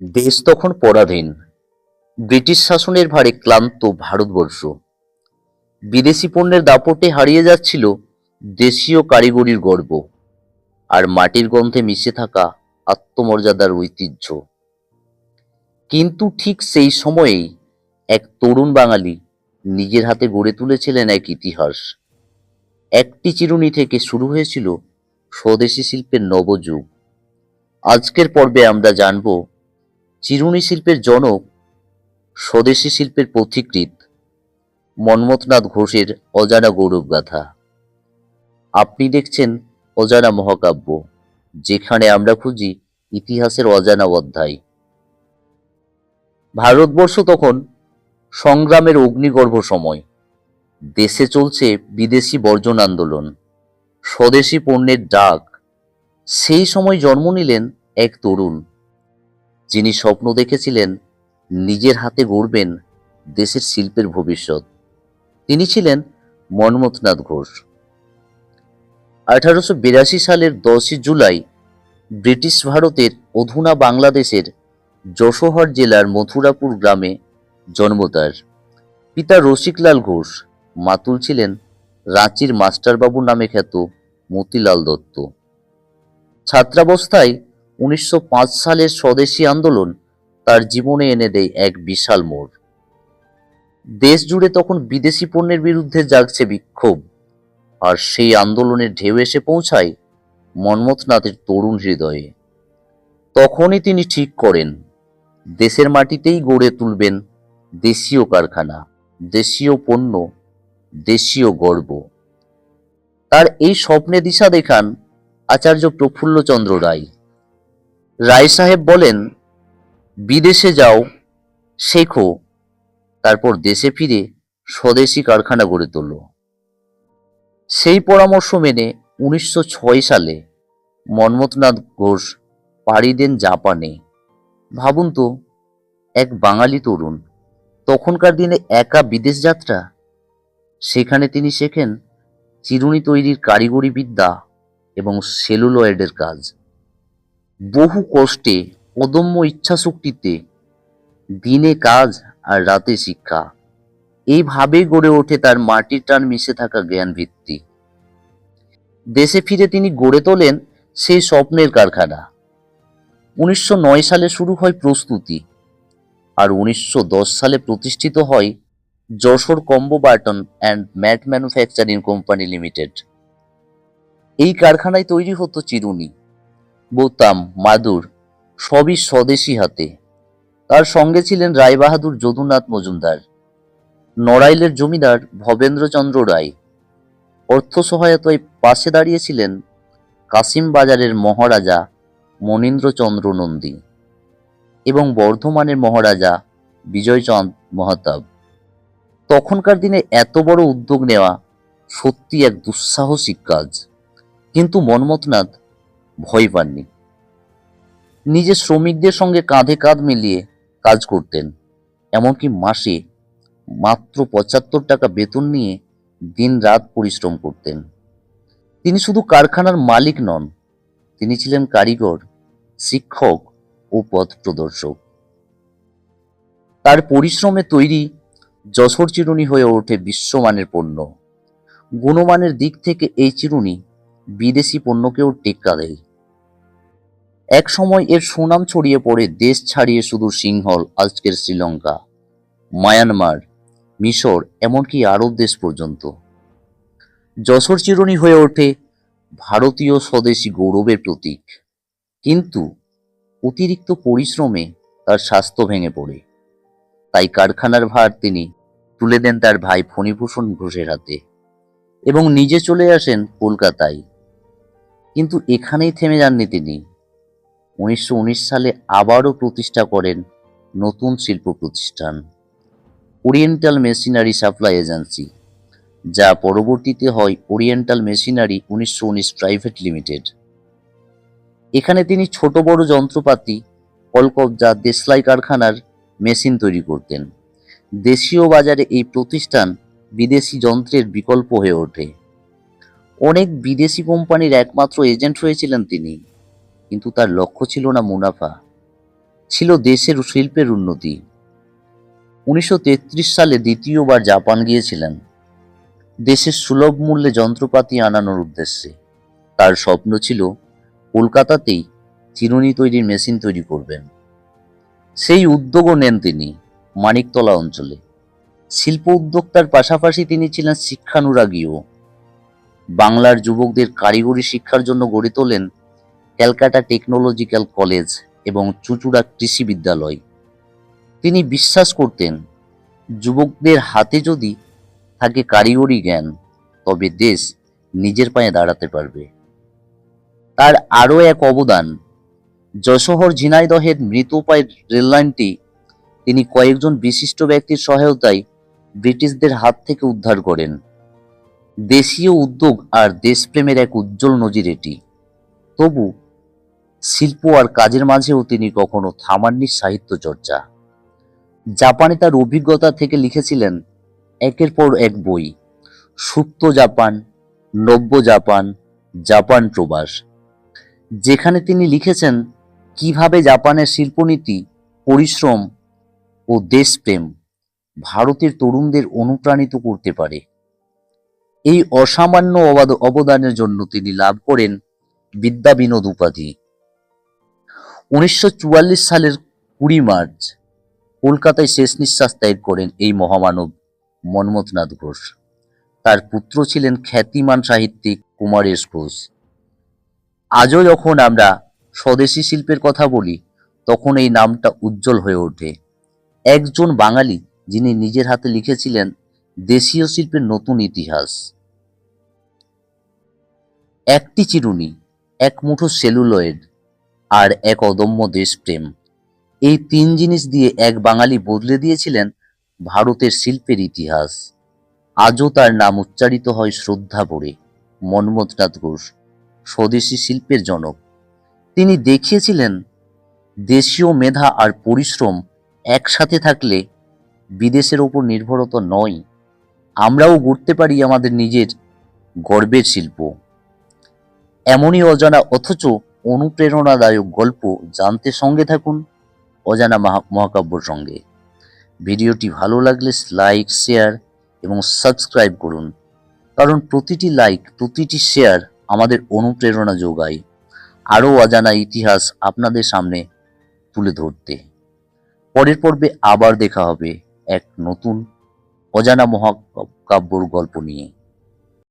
দেশ তখন পরাধীন, ব্রিটিশ শাসনের ভারে ক্লান্ত ভারতবর্ষ। বিদেশি পণ্যের দাপটে হারিয়ে যাচ্ছিল দেশীয় কারিগরির গর্ব আর মাটির গন্ধে মিশে থাকা আত্মমর্যাদার ঐতিহ্য। কিন্তু ঠিক সেই সময়েই এক তরুণ বাঙালি নিজের হাতে গড়ে তুলেছিলেন এক ইতিহাস। একটি চিরুনি থেকে শুরু হয়েছিল স্বদেশি শিল্পের নবযুগ। আজকের পর্বে আমরা জানব চিরুনি শিল্পের জনক, স্বদেশি শিল্পের পথিকৃৎ মন্মথনাথ ঘোষের অজানা গৌরবগাথা। আপনি দেখছেন অজানা মহাকাব্য, যেখানে আমরা খুঁজি ইতিহাসের অজানা অধ্যায়। ভারতবর্ষ তখন সংগ্রামের অগ্নিগর্ভ সময়। দেশে চলছে বিদেশি বর্জন আন্দোলন, স্বদেশি পণ্যের ডাক। সেই সময় জন্ম নিলেন এক তরুণ, যিনি স্বপ্ন দেখেছিলেন নিজের হাতে গড়বেন দেশের শিল্পের ভবিষ্যৎ। তিনি ছিলেন মন্মথনাথ ঘোষ। 1882 সালের 10ই জুলাই ব্রিটিশ ভারতের অধুনা বাংলাদেশের যশোহর জেলার মথুরাপুর গ্রামে জন্ম তার। পিতা রসিকলাল ঘোষ, মাতুল ছিলেন রাঁচির মাস্টারবাবু নামে খ্যাত মতিলাল দত্ত। ছাত্রাবস্থায় 1905 সালের স্বদেশী আন্দোলন তার জীবনে এনে দেয় এক বিশাল মোড়। দেশ জুড়ে তখন বিদেশি পণ্যের বিরুদ্ধে জাগছে বিক্ষোভ, আর সেই আন্দোলনের ঢেউ এসে পৌঁছায় মন্মথনাথের তরুণ হৃদয়ে। তখনই তিনি ঠিক করেন দেশের মাটিতেই গড়ে তুলবেন দেশীয় কারখানা, দেশীয় পণ্য, দেশীয় গর্ব। তার এই স্বপ্নে দিশা দেখান আচার্য প্রফুল্লচন্দ্র রায়। রায় সাহেব বলেন, বিদেশে যাও, শেখো, তারপর দেশে ফিরে স্বদেশী কারখানা গড়ে তোলো। সেই পরামর্শ মেনে 1906 সালে মন্মথনাথ ঘোষ পাড়ি দেন জাপানে। ভাবুন তো, এক বাঙালি তরুণ, তখনকার দিনে একা বিদেশ যাত্রা। সেখানে তিনি শেখেন চিরুনি তৈরির কারিগরি বিদ্যা এবং সেলুলয়েডের কাজ। বহু কষ্টে, অদম্য ইচ্ছাশক্তিতে, দিনে কাজ আর রাতে শিক্ষা, এইভাবেই গড়ে ওঠে তার মাটির টান মিশে থাকা জ্ঞান ভিত্তি। দেশে ফিরে তিনি গড়ে তোলেন সেই স্বপ্নের কারখানা। 1909 সালে শুরু হয় প্রস্তুতি, আর 1910 সালে প্রতিষ্ঠিত হয় Jessore comb button and mat manufacturing company limited. এই কারখানায় তৈরি হতো চিরুনি, বোতাম, মাদুর, সবই স্বদেশী হাতে। তার সঙ্গে ছিলেন রায়বাহাদুর যদুনাথ মজুমদার, নড়াইলের জমিদার ভবেন্দ্রচন্দ্র রায়। অর্থ সহায়তায় পাশে দাঁড়িয়েছিলেন কাশিম বাজারের মহারাজা মনীন্দ্রচন্দ্র নন্দী এবং বর্ধমানের মহারাজা বিজয়চাঁদ মহাতাব। তখনকার দিনে এত বড় উদ্যোগ নেওয়া সত্যি এক দুঃসাহসিক কাজ, কিন্তু মন্মথনাথ ভয় পাননি। নিজের শ্রমিকদের সঙ্গে কাঁধে কাঁধ মিলিয়ে কাজ করতেন। এমনকি মাসে মাত্র 75 টাকা বেতন নিয়ে দিন রাত পরিশ্রম করতেন। তিনি শুধু কারখানার মালিক নন, তিনি ছিলেন কারিগর, শিক্ষক ও পথ প্রদর্শক। তার পরিশ্রমে তৈরি যশোর চিরুনি হয়ে ওঠে বিশ্বমানের পণ্য। গুণমানের দিক থেকে এই চিরুনি বিদেশি পণ্যকেও টেক্কা দেয়। এক সময় এর সুনাম ছড়িয়ে পড়ে দেশ ছাড়িয়ে শুধু সিংহল, আজকের শ্রীলঙ্কা, মায়ানমার, মিশর, এমনকি আরব দেশ পর্যন্ত। যশোর চিরুনি হয়ে ওঠে ভারতীয় স্বদেশী গৌরবের প্রতীক। কিন্তু অতিরিক্ত পরিশ্রমে তার স্বাস্থ্য ভেঙে পড়ে। তাই কারখানার ভার তিনি তুলে দেন তার ভাই ফণীভূষণ ঘোষের হাতে এবং নিজে চলে আসেন কলকাতায়। কিন্তু এখানেই থেমে যাননি তিনি। 1919 সালে আবারও প্রতিষ্ঠা করেন নতুন শিল্প প্রতিষ্ঠান, ওরিয়েন্টাল মেশিনারি সাপ্লাই এজেন্সি, যা পরবর্তীতে হয় ওরিয়েন্টাল মেশিনারি 1919 প্রাইভেট লিমিটেড। এখানে তিনি ছোট বড় যন্ত্রপাতি, কলকবজা, দেশলাই কারখানার মেশিন তৈরি করতেন। দেশীয় বাজারে এই প্রতিষ্ঠান বিদেশি যন্ত্রের বিকল্প হয়ে ওঠে। অনেক বিদেশি কোম্পানির একমাত্র এজেন্ট হয়েছিলেন তিনি, কিন্তু তার লক্ষ্য ছিল না মুনাফা, ছিল দেশের শিল্পের উন্নতি। 1933 সালে দ্বিতীয়বার জাপান গিয়েছিলেন দেশের সুলভ মূল্যে যন্ত্রপাতি আনানোর উদ্দেশ্যে। তার স্বপ্ন ছিল কলকাতাতেই চিরুনি তৈরির মেশিন তৈরি করবেন। সেই উদ্যোগও নেন তিনি মানিকতলা অঞ্চলে। শিল্প উদ্যোক্তার পাশাপাশি তিনি ছিলেন শিক্ষানুরাগীও। বাংলার যুবকদের কারিগরি শিক্ষার জন্য গড়ে তোলেন ক্যালকাটা টেকনোলজিক্যাল কলেজ এবং চুঁচুড়া কৃষি বিদ্যালয়। তিনি বিশ্বাস করতেন, যুবকদের হাতে যদি থাকে কারিগরি জ্ঞান, তবে দেশ নিজের পায়ে দাঁড়াতে পারবে। তার আরও এক অবদান, যশোহর ঝিনাইদহের মৃতপ্রায় রেললাইনটি তিনি কয়েকজন বিশিষ্ট ব্যক্তির সহায়তায় ব্রিটিশদের হাত থেকে উদ্ধার করেন। দেশীয় উদ্যোগ আর দেশপ্রেমের এক উজ্জ্বল নজির এটি। তবু শিল্প আর কাজের মাঝেও তিনি কখনো থামাননি সাহিত্য চর্চা। জাপানে তার অভিজ্ঞতা থেকে লিখেছিলেন একের পর এক বই: সুপ্ত জাপান, নব্য জাপান, জাপান প্রবাস, যেখানে তিনি লিখেছেন কিভাবে জাপানের শিল্পনীতি, পরিশ্রম ও দেশপ্রেম ভারতের তরুণদের অনুপ্রাণিত করতে পারে। এই অসামান্য অবদানের জন্য তিনি লাভ করেন বিদ্যা বিনোদ উপাধি। 1944 সালের 20 মার্চ কলকাতায় শেষ নিঃশ্বাস ত্যাগ করেন এই মহামানব মন্মথনাথ ঘোষ। তার পুত্র ছিলেন খ্যাতিমান সাহিত্যিক কুমারেশ ঘোষ। আজও যখন আমরা স্বদেশী শিল্পের কথা বলি, তখন এই নামটা উজ্জ্বল হয়ে ওঠে। একজন বাঙালি যিনি নিজের হাতে লিখেছিলেন দেশীয় শিল্পের নতুন ইতিহাস। একটি চিরুনি, এক মুঠো সেলুলয়েড আর এক অদম্য দেশপ্রেম, এই তিন জিনিস দিয়ে এক বাঙালি বদলে দিয়েছিলেন ভারতের শিল্পের ইতিহাস। আজও তার নাম উচ্চারিত হয় শ্রদ্ধা ভরে। মন্মথনাথ ঘোষ স্বদেশী শিল্পের জনক। তিনি দেখিয়েছিলেন দেশীয় মেধা আর পরিশ্রম একসাথে থাকলে বিদেশের ওপর নির্ভরতা নয়, আমরাও গড়তে পারি আমাদের নিজের গর্বের শিল্প। এমনই অজানা অথচ অনুপ্রেরণাদায়ক গল্প জানতে সঙ্গে থাকুন অজানা মহাকাব্যর সঙ্গে। ভিডিওটি ভালো লাগলে লাইক, শেয়ার এবং সাবস্ক্রাইব করুন, কারণ প্রতিটি লাইক, প্রতিটি শেয়ার আমাদের অনুপ্রেরণা যোগায় আরও অজানা ইতিহাস আপনাদের সামনে তুলে ধরতে। পরের পর্বে আবার দেখা হবে এক নতুন অজানা মহাকাব্যর গল্প নিয়ে।